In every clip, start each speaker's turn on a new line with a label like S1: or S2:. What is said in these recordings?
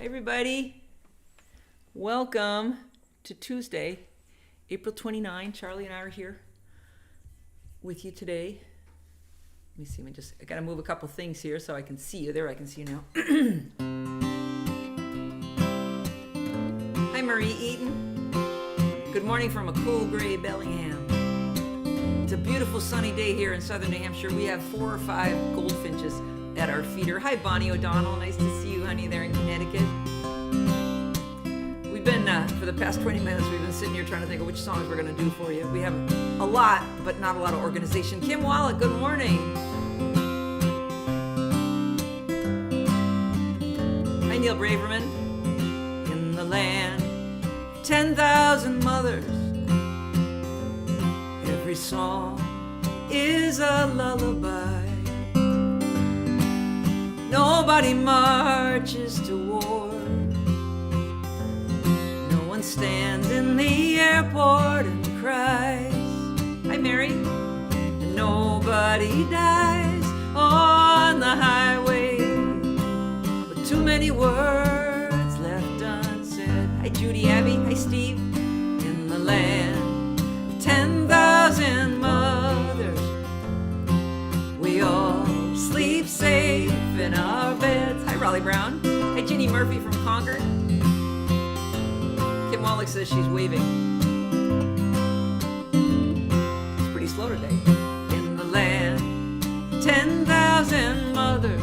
S1: everybody. Welcome to Tuesday, April 29. Charlie and I are here with you today. Let me see. I got to move a couple things here so I can see you. There, I can see you now. Hi, Marie Eaton. Good morning from a cool gray Bellingham. It's a beautiful sunny day here in southern New Hampshire. We have 4 or 5 goldfinches at our feeder. Hi, Bonnie O'Donnell. Nice to see you, honey, there in Connecticut. We've been, for the past 20 minutes, we've been sitting here trying to think of which songs we're going to do for you. We have a lot, but not a lot of organization. Kim Wallach, good morning. Hi, Neil Braverman. In the land, 10,000 mothers. Every song is a lullaby. Nobody marches to war. No one stands in the airport and cries. Hi, Mary. And nobody dies on the highway with too many words left unsaid. Hi, Judy Abbey. Hi, Steve. In the land of 10,000 mothers, we all sleep safe in our beds. Hi, Raleigh Brown. Hi, Ginny Murphy from Concord. Kim Wallach says she's waving. It's pretty slow today. In the land, 10,000 mothers,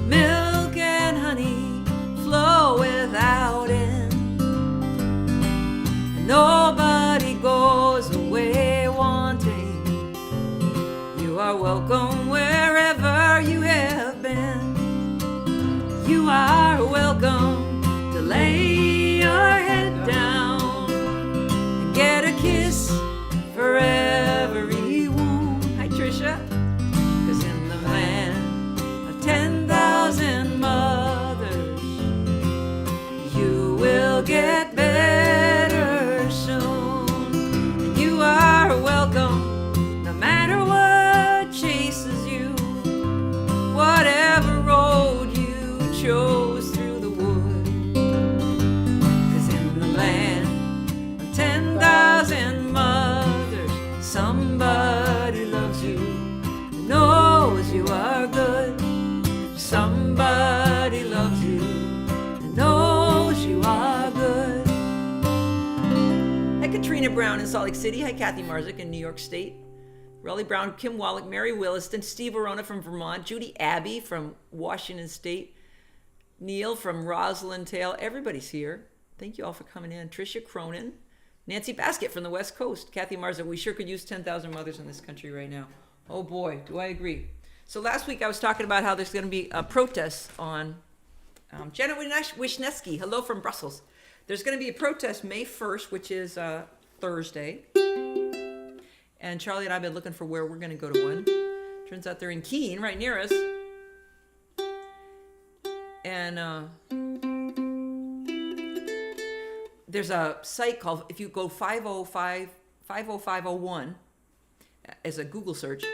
S1: milk and honey flow without end. And nobody goes away wanting. You are welcome wherever you have been. You are welcome to lay your head down and get a kiss for every wound. Hi, Tricia. 'Cause in the land of 10,000 mothers, you will get better soon. And you are welcome no matter what chases you, whatever road you chose through the wood. 'Cause in the land of 10,000 mothers, somebody loves you, knows you are good. Somebody loves you and knows you are good. Hi, Katrina Brown in Salt Lake City. Hi, Kathy Marzik in New York State. Raleigh Brown, Kim Wallach, Mary Williston, Steve Arona from Vermont, Judy Abbey from Washington State, Neil from Roslyn Tail. Everybody's here. Thank you all for coming in. Tricia Cronin, Nancy Basket from the West Coast, Kathy Marza. We sure could use 10,000 mothers in this country right now. Oh boy, do I agree. So last week I was talking about how there's going to be a protest on Janet Wisniewski. Hello from Brussels. There's going to be a protest May 1st, which is Thursday. And Charlie and I have been looking for where we're going to go to one. Turns out they're in Keene, right near us. And there's a site called, if you go 50501 as a Google search,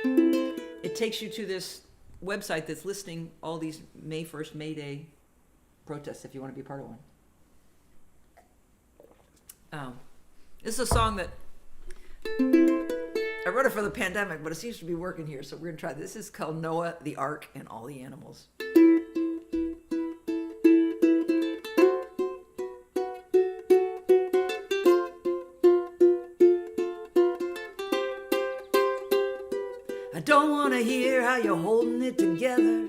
S1: it takes you to this website that's listing all these May 1st, May Day protests if you want to be part of one. This is a song that I wrote it for the pandemic, but it seems to be working here, so we're going to try this. This is called Noah, the Ark, and All the Animals. I don't want to hear how you're holding it together.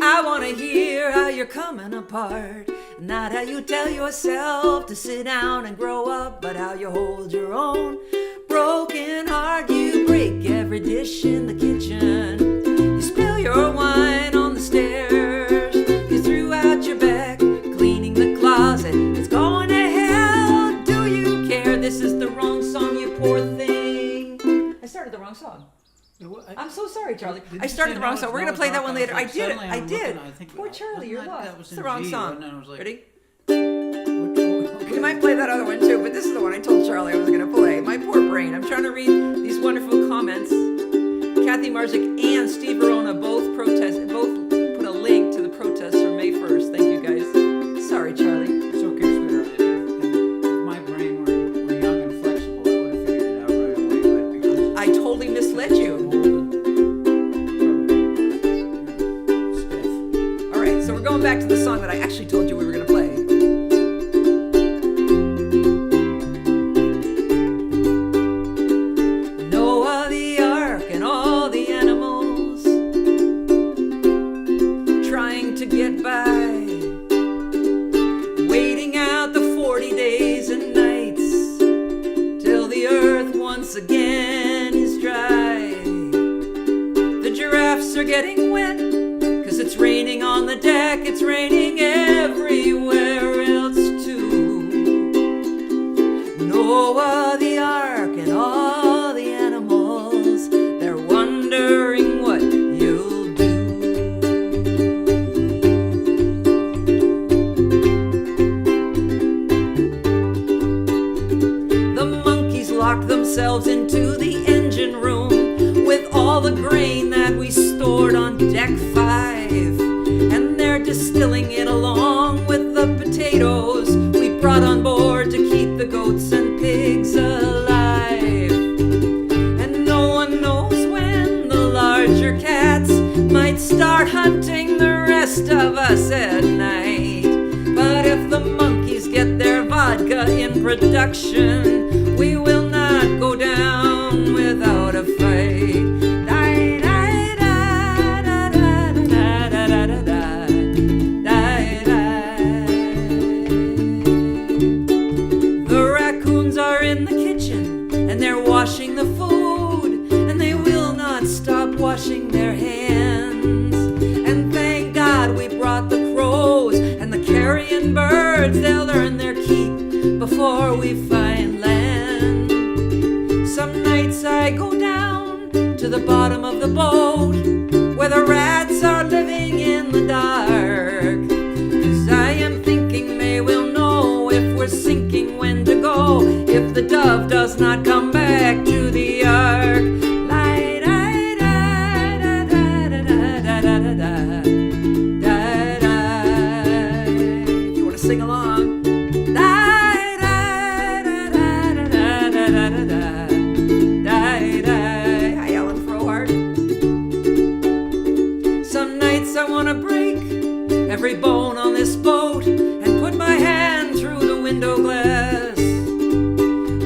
S1: I want to hear how you're coming apart. Not how you tell yourself to sit down and grow up, but how you hold your own broken heart. You break every dish in the kitchen. You spill your wine on the stairs. You threw out your back, cleaning the closet. It's going to hell. Do you care? This is the wrong song, you poor thing. I started the wrong song. I'm so sorry, Charlie. I started the wrong song. We're going to play that one later. I did it. I did. Poor Charlie, you're lost. It's the wrong song. Ready? We might play that other one too, but this is the one I told Charlie I was going to play. My poor brain. I'm trying to read these wonderful comments. Kathy Marzik and Steve Verona both put a link to the protest for May 1st. Thank you, guys. Sorry. right, so we're going back to the song that I actually told you we were going to play. Noah the Ark and all the animals trying to get by, waiting out the 40 days and nights till the earth once again is dry. The giraffes are getting wet, 'cause it's raining on the deck, it's raining everywhere else too. Noah the Ark and all the animals, they're wondering what you'll do. The monkeys locked themselves into the engine room with all the grain that we stored on deck 5, and they're distilling it along with the potatoes we brought on board to keep the goats and pigs alive. And no one knows when the larger cats might start hunting the rest of us at night. But if the monkeys get their vodka in production, we will not go down without a fight. Washing the food, and they will not stop washing their hands. And thank God we brought the crows and the carrion birds, they'll earn their keep before we find land. Some nights I go down to the bottom of the boat where the rats are living in the dark, 'cause I am thinking they will know if we're sinking, when to go, if the dove does not come back to the ark. If you want to sing along. Hi, Ellen Frohart. Some nights I want to break every bone on this boat and put my hand through the window glass.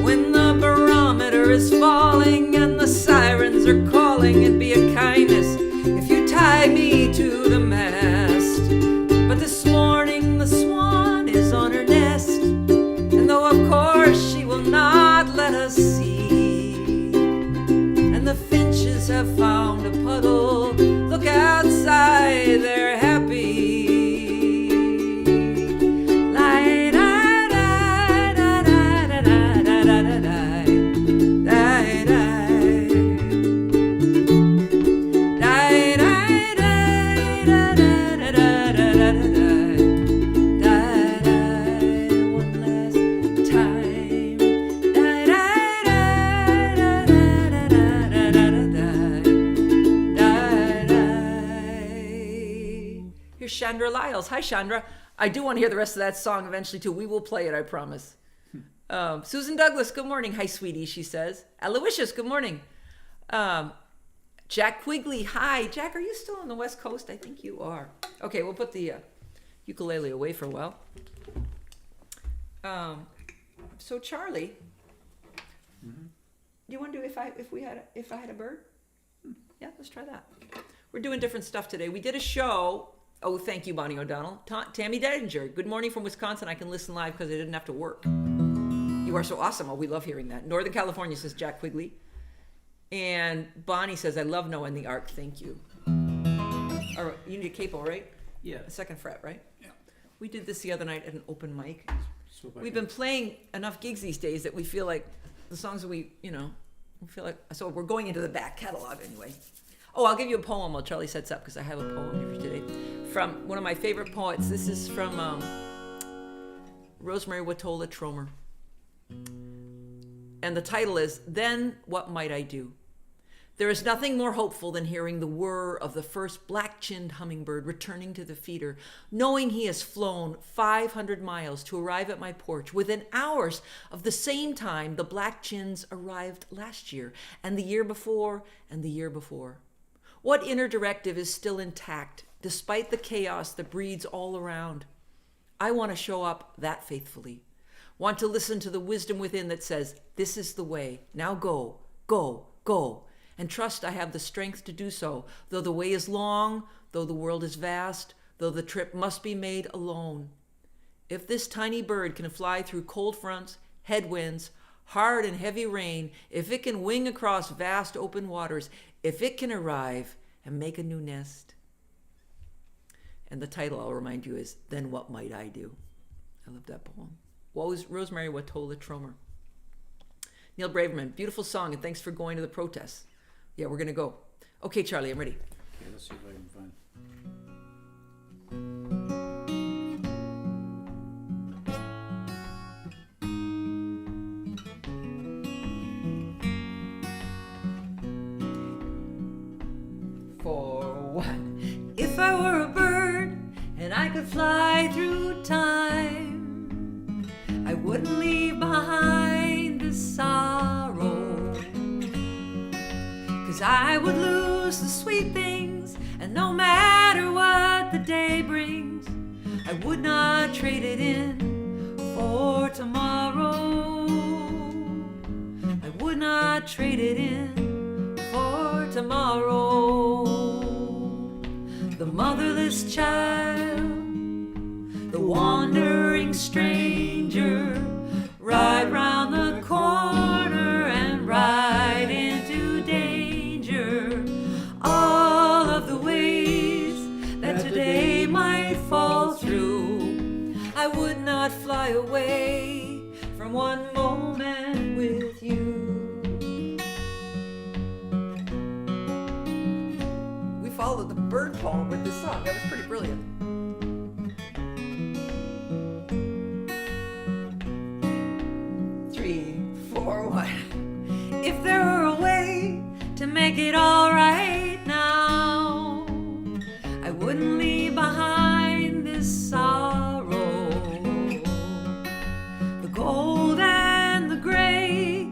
S1: When the barometer is falling and the sirens are calling, it'd be a kindness if you tie me to the mast. But this morning the swan is on her nest, and though of course she will not let us see, and the finches have found a puddle, look outside, they're happy. Here's Chandra Lyles. Hi, Chandra. I do want to hear the rest of that song eventually, too. We will play it, I promise. Susan Douglas, good morning. Hi, sweetie, she says. Aloysius, good morning. Jack Quigley, hi. Jack, are you still on the West Coast? I think you are. Okay, we'll put the ukulele away for a while. So, Charlie, do you want to do if I had a bird? Yeah, let's try that. We're doing different stuff today. We did a show. Oh, thank you, Bonnie O'Donnell. Tammy Dedinger, good morning from Wisconsin. I can listen live because I didn't have to work. You are so awesome. Oh, we love hearing that. Northern California, says Jack Quigley. And Bonnie says, I love Noah and the Ark. Thank you. All right, you need a capo, right?
S2: Yeah.
S1: A second fret, right?
S2: Yeah.
S1: We did this the other night at an open mic. We've been playing enough gigs these days that we feel like the songs that we feel like, so we're going into the back catalog anyway. Oh, I'll give you a poem while Charlie sets up, because I have a poem here for today from one of my favorite poets. This is from Rosemary Watola Tromer. And the title is, Then What Might I Do? There is nothing more hopeful than hearing the whir of the first black-chinned hummingbird returning to the feeder, knowing he has flown 500 miles to arrive at my porch within hours of the same time the black-chins arrived last year, and the year before, and the year before. What inner directive is still intact despite the chaos that breeds all around. I want to show up that faithfully. Want to listen to the wisdom within that says, this is the way. Now go, go, go. And trust I have the strength to do so, though the way is long, though the world is vast, though the trip must be made alone. If this tiny bird can fly through cold fronts, headwinds, hard and heavy rain, if it can wing across vast open waters, if it can arrive and make a new nest. And the title, I'll remind you, is Then What Might I Do? I love that poem. Rosemary Watola Tromer. Neil Braverman, beautiful song, and thanks for going to the protests. Yeah, we're going to go. Okay, Charlie, I'm ready.
S2: Okay, let's see if I can find.
S1: For one, if I were a bird and I could fly through time, I wouldn't leave behind the sorrow. 'Cause I would lose the sweet things, and no matter what the day brings, I would not trade it in for tomorrow. I would not trade it in for tomorrow. The motherless child, the wandering stranger, ride round the corner and ride into danger. All of the ways that today might fall through, I would not fly away from one moment with you. We followed the bird poem with this song. That was pretty brilliant. 3, 4, 1. If there were a way to make it all right now, I wouldn't leave behind this sorrow. The gold and the gray,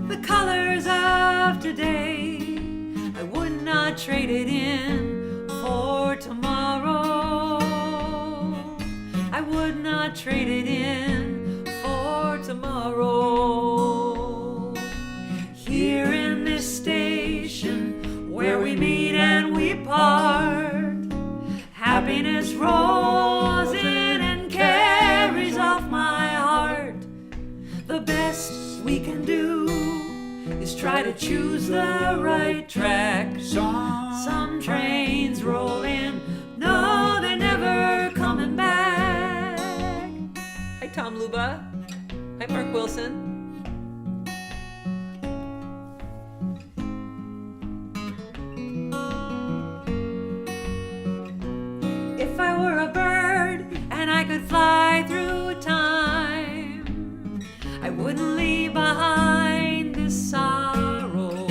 S1: the colors of today, I would not trade it in for tomorrow. I would not trade it in for tomorrow. Here in this station where we meet and we part, happiness rolls in and carries off my heart. The best we can do is try to choose the right track. Some trains roll in, no, they're never coming back. Hi, Tom Luba. Hi, Mark Wilson. If I were a bird and I could fly through time, I wouldn't leave behind this sorrow.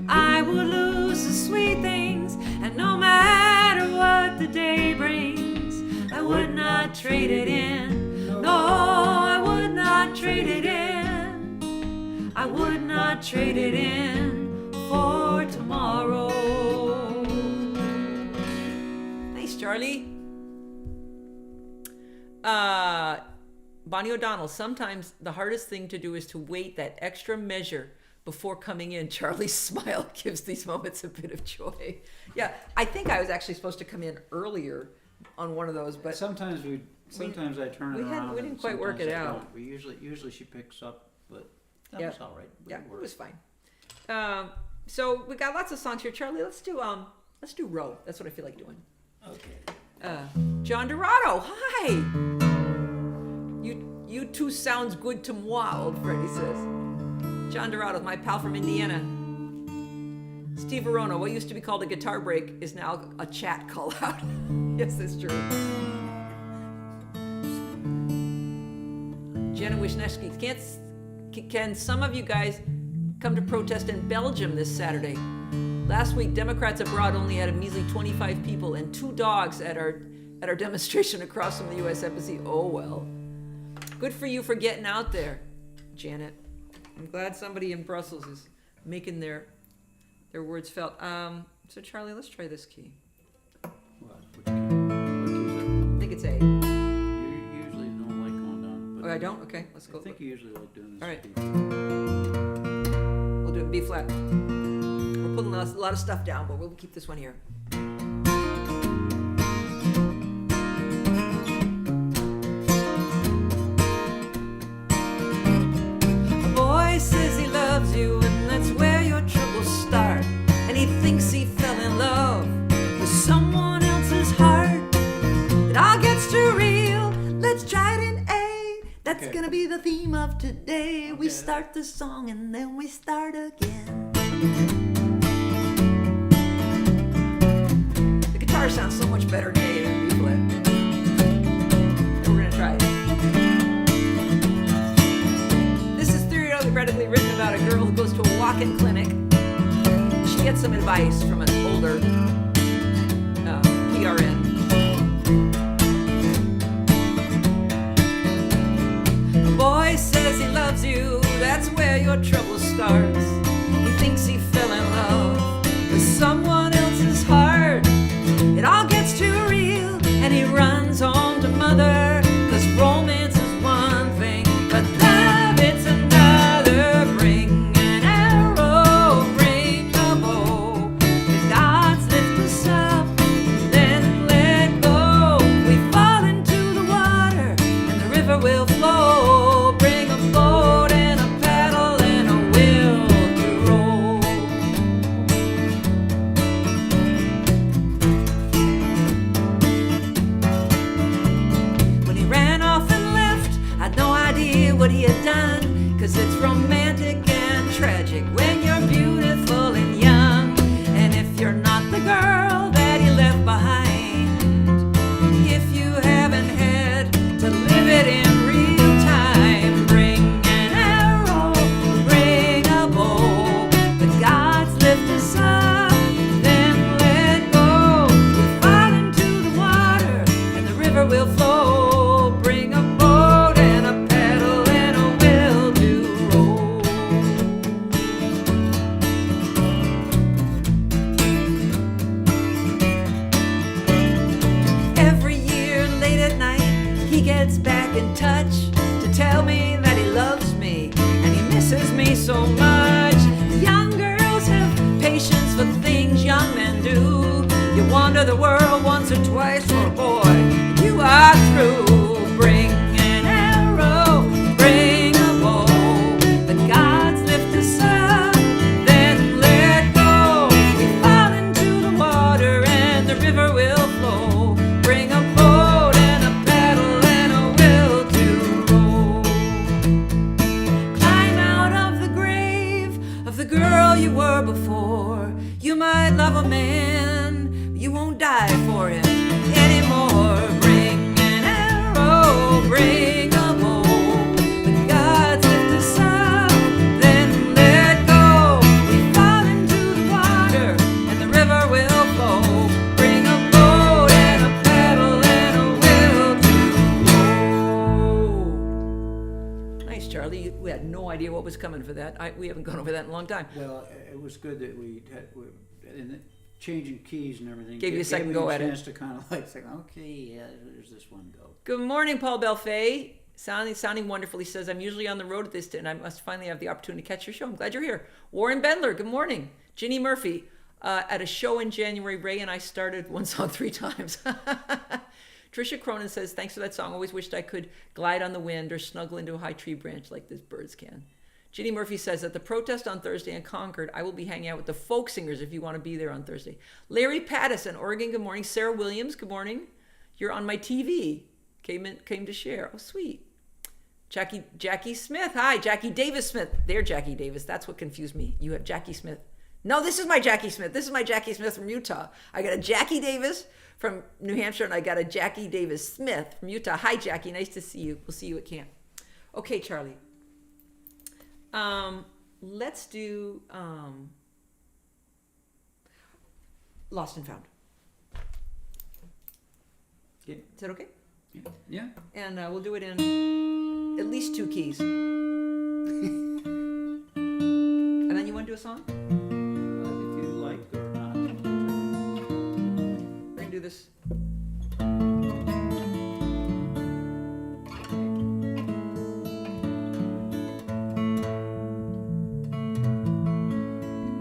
S1: I would lose the sweet things, and no matter what the day brings, I would not trade it in. No, I would not trade it in. I would not trade it in for tomorrow. Nice, Charlie. Bonnie O'Donnell, sometimes the hardest thing to do is to wait that extra measure before coming in. Charlie's smile gives these moments a bit of joy. Yeah, I think I was actually supposed to come in earlier on one of those, but
S2: Sometimes I turn it around.
S1: we didn't
S2: and
S1: quite work
S2: sometimes
S1: it
S2: I
S1: out.
S2: don't. We usually she picks up, but that
S1: Yeah.
S2: was all right.
S1: yeah, it
S2: worked.
S1: was fine. So we got lots of songs here, Charlie. Let's do Row. That's what I feel like doing.
S2: Okay.
S1: John Dorado, hi. You two sounds good to moi, old Freddie says. John Dorado, my pal from Indiana. Steve Verona, what used to be called a guitar break is now a chat call out. Yes, that's true. Jenna Wisniewski, can some of you guys come to protest in Belgium this Saturday? Last week, Democrats abroad only had a measly 25 people and 2 dogs at our demonstration across from the U.S. Embassy. Oh, well. Good for you for getting out there, Janet. I'm glad somebody in Brussels is making their words felt. So Charlie, let's try this key.
S2: What key is it?
S1: I think it's A.
S2: You usually don't like going down. But
S1: Oh, I don't? Okay, let's go.
S2: I think you usually like doing this
S1: All right.
S2: key.
S1: We'll do it B flat. We're pulling a lot of stuff down, but we'll keep this one here. A boy says he loves you, and that's where your troubles start. And he thinks he fell in love with someone else's heart. It all gets too real. Let's try it in A. That's
S2: Okay.
S1: gonna be the theme of today. We
S2: Okay.
S1: start the song and then we start again. The guitar sounds so much better in A than B flat. And we're gonna try it. This is theoretically written about a girl who goes to a walk-in clinic. She gets some advice from an older PRN. A boy says he loves you, that's where your trouble starts. He thinks he fell in love with someone else's heart. It all gets too real, and he runs home to mother, 'cause romance is one thing, but love it's another. Bring an arrow, bring a bow. The gods lift us up, then let go. We fall into the water, and the river will flow. Bring a boat and a paddle and a will to row. When he ran off and left, I'd no idea what he had done, 'cause it's romantic and tragic when you're beautiful and young. And if you're not the girl that he left behind, if you haven't had to live it in real time, bring an arrow, bring a bow. The gods lift us up, then let go. We fall into the water, and the river will flow. Bring a boat and a paddle and a will to row. Every year, late at night, he gets back in touch to tell me that he loves me and he misses me so much. Young girls have patience for things young men do. You wander the world once or twice, oh boy, you are through. Bring an arrow, bring a bow. The gods lift us up, then let go. We fall into the water and the river will flow. Bring a boat and a paddle and a will to row. Climb out of the grave of the girl you were before. You might love a man, but you won't die for him anymore. Bring an arrow, bring a bow. The gods lift us up, then let go. We fall into the water, and the river will flow. Bring a boat and a paddle and a will to row. Nice, Charlie. We had no idea what was coming for that. We haven't gone over that in a long time.
S2: Well, it was good that we had, in the changing keys and everything.
S1: Gave you a second go at it.
S2: Chance to kind of like think, okay, yeah, there's this one go.
S1: Good morning, Paul Belfay. Sounding wonderful. He says, I'm usually on the road at this time, and I must finally have the opportunity to catch your show. I'm glad you're here. Warren Bendler, good morning. Ginny Murphy, at a show in January, Ray and I started one song 3 times. Trisha Cronin says, thanks for that song. Always wished I could glide on the wind or snuggle into a high tree branch like these birds can. Ginny Murphy says, at the protest on Thursday in Concord, I will be hanging out with the folk singers if you want to be there on Thursday. Larry Pattison, Oregon, good morning. Sarah Williams, good morning. You're on my TV. Came to share. Oh, sweet. Jackie Smith. Hi, Jackie Davis Smith. They're Jackie Davis. That's what confused me. You have Jackie Smith. No, this is my Jackie Smith. This is my Jackie Smith from Utah. I got a Jackie Davis from New Hampshire, and I got a Jackie Davis Smith from Utah. Hi, Jackie. Nice to see you. We'll see you at camp. Okay, Charlie. Let's do Lost and Found.
S2: Yeah.
S1: Is that okay?
S2: Yeah.
S1: And we'll do it in at least 2 keys. And then you want to do a song?
S2: If you like or not.
S1: this?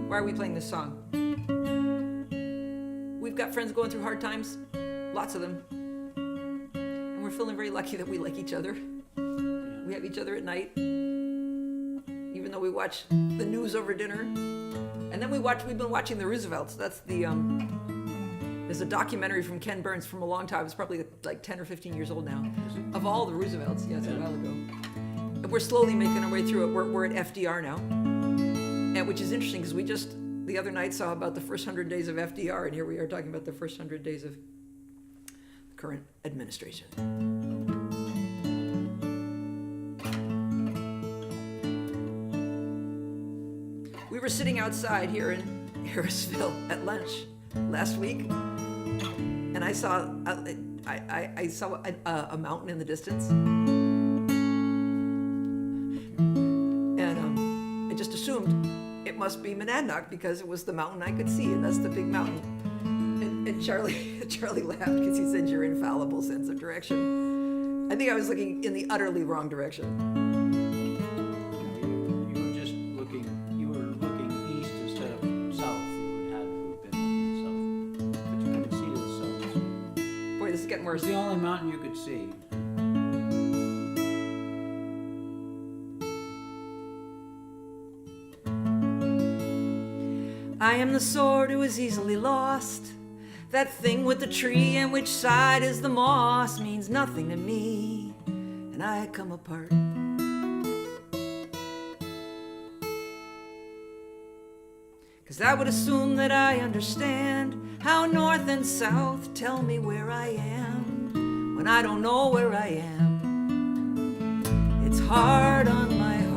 S1: Why are we playing this song? We've got friends going through hard times, lots of them. And we're feeling very lucky that we like each other. We have each other at night, even though we watch the news over dinner. And then we've been watching the Roosevelts. That's the, there's a documentary from Ken Burns from a long time. It's probably like 10 or 15 years old now. Of all the Roosevelts. Yeah, it's a while ago. And we're slowly making our way through it. We're at FDR now. And which is interesting because we just the other night saw about the first 100 days of FDR, and here we are talking about the first 100 days of the current administration. We were sitting outside here in Harrisville at lunch last week, and I saw I saw a mountain in the distance, and I just assumed it must be Monadnock because it was the mountain I could see, and that's the big mountain. And Charlie laughed because he said your infallible sense of direction. I think I was looking in the utterly wrong direction.
S2: You were looking east instead of south. You would have been looking south, but you couldn't see to the south.
S1: Boy, this is getting
S2: It
S1: worse.
S2: was the only mountain you could see.
S1: I am the sword who is easily lost. That thing with the tree and which side is the moss means nothing to me, and I come apart. 'Cause I would assume that I understand how north and south tell me where I am when I don't know where I am. It's hard on my heart.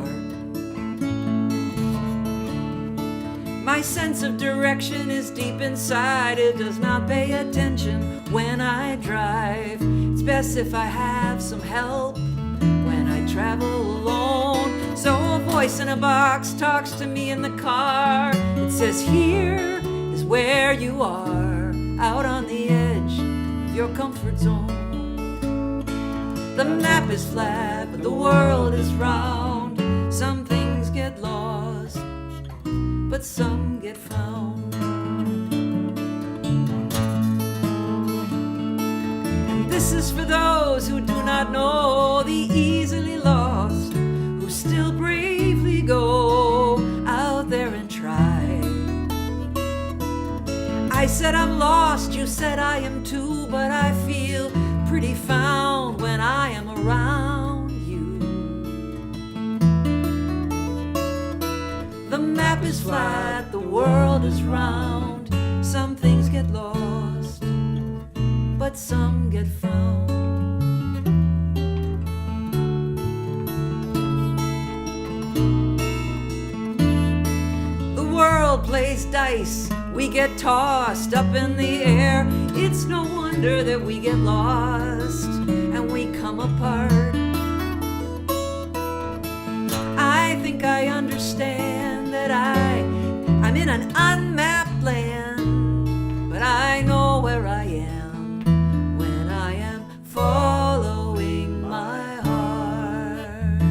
S1: My sense of direction is deep inside. It does not pay attention when I drive. It's best if I have some help when I travel alone. So a voice in a box talks to me in the car. It says, here is where you are, out on the edge of your comfort zone. The map is flat, but the world is round. Some things get lost, but some get found. And this is for those who do not know the easily lost, who still bravely go out there and try. I said I'm lost, you said I am too, but I feel pretty found when I am around you. The map is flat, the world is round. Some things get lost, but some get found. The world plays dice, we get tossed up in the air. It's no wonder that we get lost and we come apart. I think I understand that I'm in an unmapped land, but I know where I am when I am following my heart.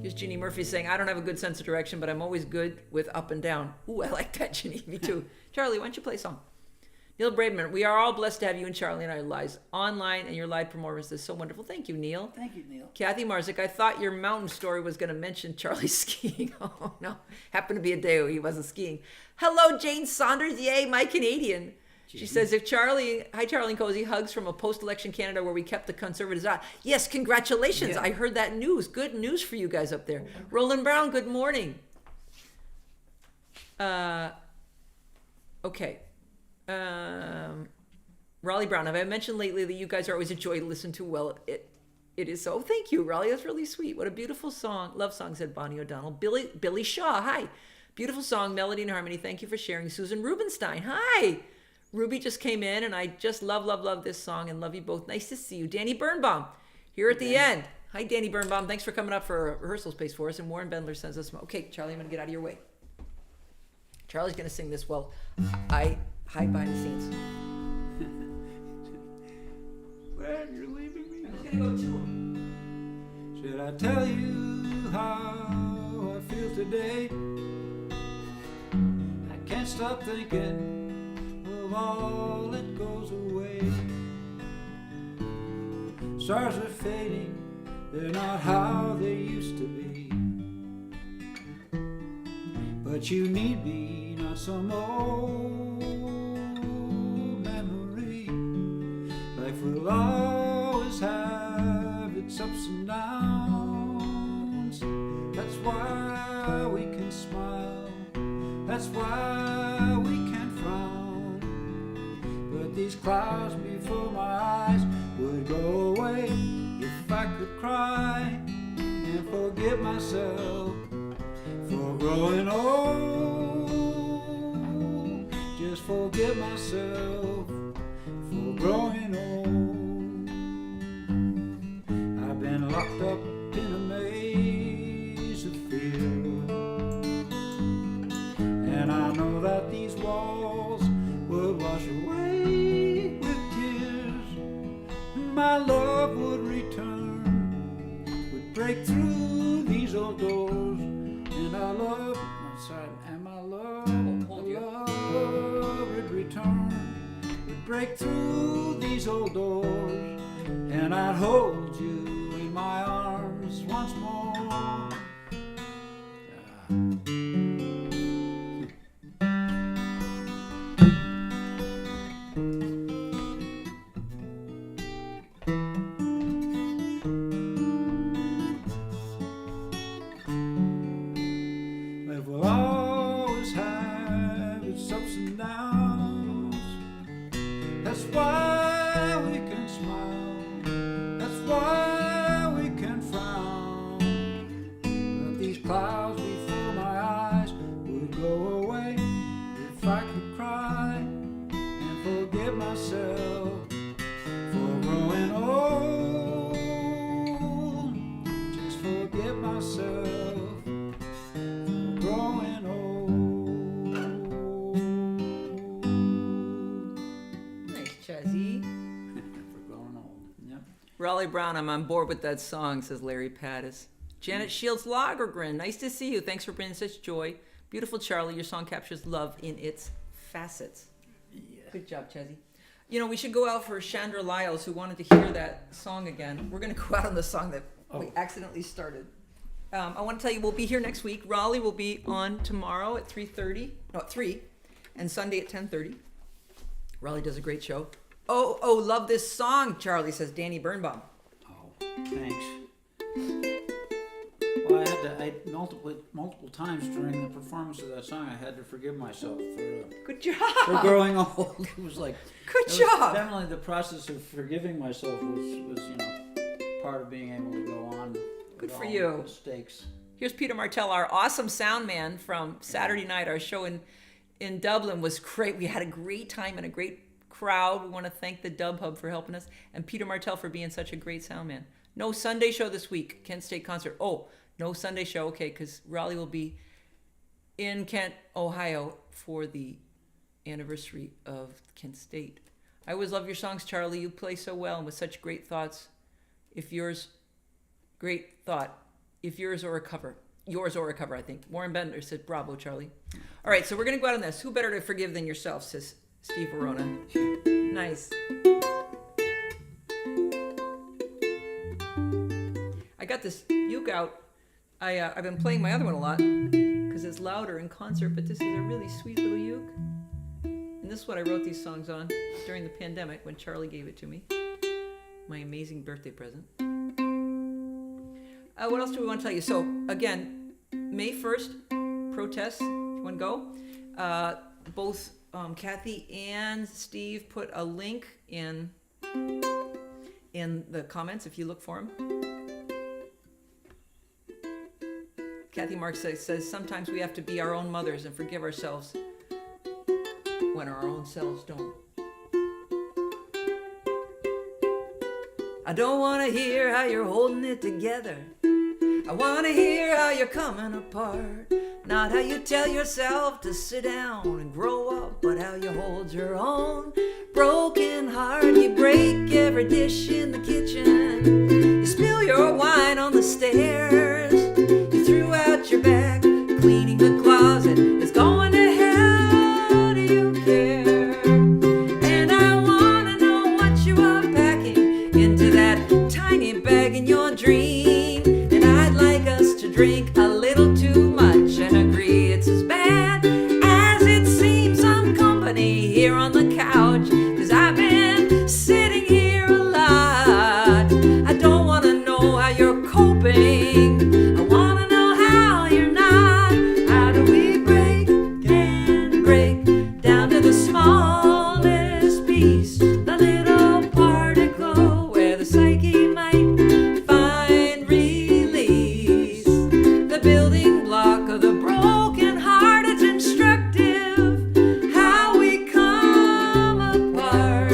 S1: Here's Jeannie Murphy saying, I don't have a good sense of direction, but I'm always good with up and down. Ooh, I like that, Jeannie. Me too. Charlie, why don't you play a song? Neil Braidman, we are all blessed to have you and Charlie in our lives online, and your live performance is so wonderful. Thank you, Neil.
S2: Thank you, Neil.
S1: Kathy Marzik, I thought your mountain story was going to mention Charlie skiing. Oh, no. Happened to be a day where he wasn't skiing. Hello, Jane Saunders. Yay, my Canadian. She says, hi, Charlie and Cozy, hugs from a post-election Canada where we kept the Conservatives out. Yes, congratulations. Yeah. I heard that news. Good news for you guys up there. Roland Brown, good morning. Okay. Raleigh Brown, have I mentioned lately that you guys are always a joy to listen to? Well, it is so. Thank you, Raleigh. That's really sweet. What a beautiful song. Love song, said Bonnie O'Donnell. Billy Shaw, hi. Beautiful song, melody and harmony. Thank you for sharing. Susan Rubenstein, hi. Ruby just came in, and I just love this song and love you both. Nice to see you. Danny Birnbaum, here at the end. Hi, Danny Birnbaum. Thanks for coming up for a rehearsal space for us. And Warren Bendler sends us, okay, Charlie, I'm going to get out of your way. Charlie's going to sing this. Well, I hide behind the scenes.
S2: Where you're leaving me?
S1: I'm just gonna go to him.
S2: Should I tell you how I feel today? I can't stop thinking of all that goes away. Stars are fading, they're not how they used to be. But you need me, not some old memory. Life will always have its ups and downs. That's why we can smile, that's why we can frown. But these clouds before my eyes would go away if I could cry and forgive myself for growing old. Just forgive myself for growing old. I've been locked up in a maze of fear, and I know that these walls would wash away with tears. My love would return, would break through these old doors. And I love, and my love,
S1: Hold you.
S2: love would return, would break through these old doors, and I'd hold you in my arms once more. Life will always have its ups and downs. That's why we can smile, that's why we can frown. But these clouds before my eyes would go away if I could cry and forgive myself for growing old. Just forgive myself for growing old.
S1: Nice, Chazzy.
S2: For growing old. Yep.
S1: Raleigh Brown, I'm on board with that song, says Larry Pattis. Janet Shields Lagergren, nice to see you. Thanks for bringing such joy. Beautiful Charlie, your song captures love in its facets.
S2: Yeah.
S1: Good job, Chazzy. You know, we should go out for Chandra Lyles, who wanted to hear that song again. We're going to go out on the song that we accidentally started. I want to tell you, we'll be here next week. Raleigh will be on tomorrow at 3, and Sunday at 10:30. Raleigh does a great show. Oh, love this song, Charlie, says Danny Birnbaum.
S2: Oh, thanks. Well, I multiple times during the performance of that song, I had to forgive myself
S1: Good job.
S2: for growing old. It was like
S1: Good
S2: it was
S1: job.
S2: Definitely, the process of forgiving myself was part of being able to go on.
S1: Good
S2: with
S1: for
S2: all
S1: you.
S2: the mistakes.
S1: Here's Peter Martell, our awesome sound man from Saturday night. Our show in Dublin was great. We had a great time and a great crowd. We want to thank the Dub Hub for helping us and Peter Martell for being such a great sound man. No Sunday show this week, Kent State concert. Oh, no Sunday show, okay, because Raleigh will be in Kent, Ohio for the anniversary of Kent State. I always love your songs, Charlie. You play so well and with such great thoughts. Great thought. If yours or a cover, I think. Warren Bender said, bravo, Charlie. All right, so we're going to go out on this. Who better to forgive than yourself, says Steve Verona. Nice. I got this uke out. I've been playing my other one a lot because it's louder in concert, but this is a really sweet little uke. And this is what I wrote these songs on during the pandemic when Charlie gave it to me. My amazing birthday present. What else do we want to tell you? So, again, May 1st, protests, if you want to go. Both Kathy and Steve put a link in the comments if you look for them. Kathy Marks says, sometimes we have to be our own mothers and forgive ourselves when our own selves don't. I don't want to hear how you're holding it together. I want to hear how you're coming apart. Not how you tell yourself to sit down and grow up, but how you hold your own broken heart. You break every dish in the kitchen. You spill your wine on the stairs. You threw out your back, cleaning the closet. It's going to hell. Do you care? And I want to know what you are packing into that tiny bag in your dream. And I'd like us to drink a little too much and agree it's as bad as it seems. Some company here on the couch, 'cause I've been sitting here a lot. I don't want to know how you're coping. I want to know how you're not. How do we break and break down to the smallest piece, the little particle where the psyche might find release, the building block of the broken heart. It's instructive how we come apart.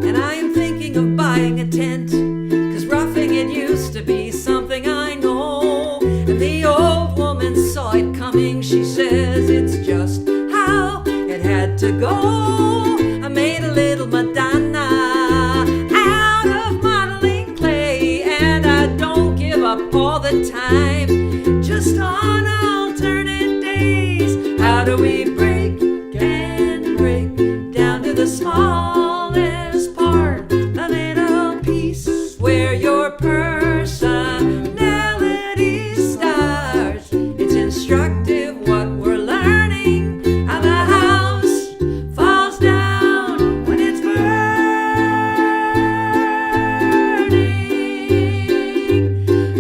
S1: And I am thinking of buying a tent, 'cause roughing it used to be something I know. And the old woman saw it coming. She says it's just how it had to go. I made a little Madonna out of modeling clay, and I don't give up all the time, just on alternate days. How do we break and break down to the smallest part, the little piece where your personality starts? It's instructive what we're learning, how the house falls down when it's burning.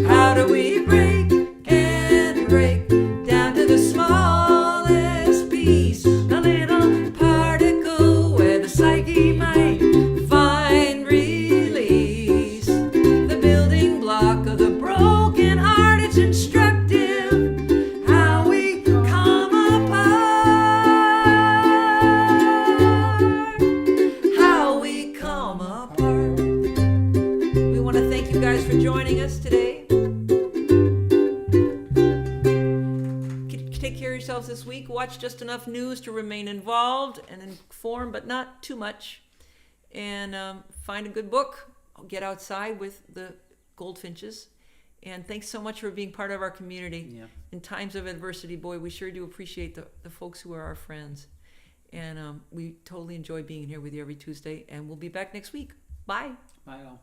S1: How do we break and break down to the smallest piece, the little particle where the psyche might find release, the building block of the broken heart? It's instructive how we come apart. How we come apart. We want to thank you guys for joining us today. Take care of yourselves this week. Watch just enough news to remain involved and informed, but not too much. And find a good book. Get outside with the goldfinches. And thanks so much for being part of our community.
S2: Yeah.
S1: In times of adversity, boy, we sure do appreciate the folks who are our friends. And we totally enjoy being here with you every Tuesday. And we'll be back next week. Bye.
S2: Bye all.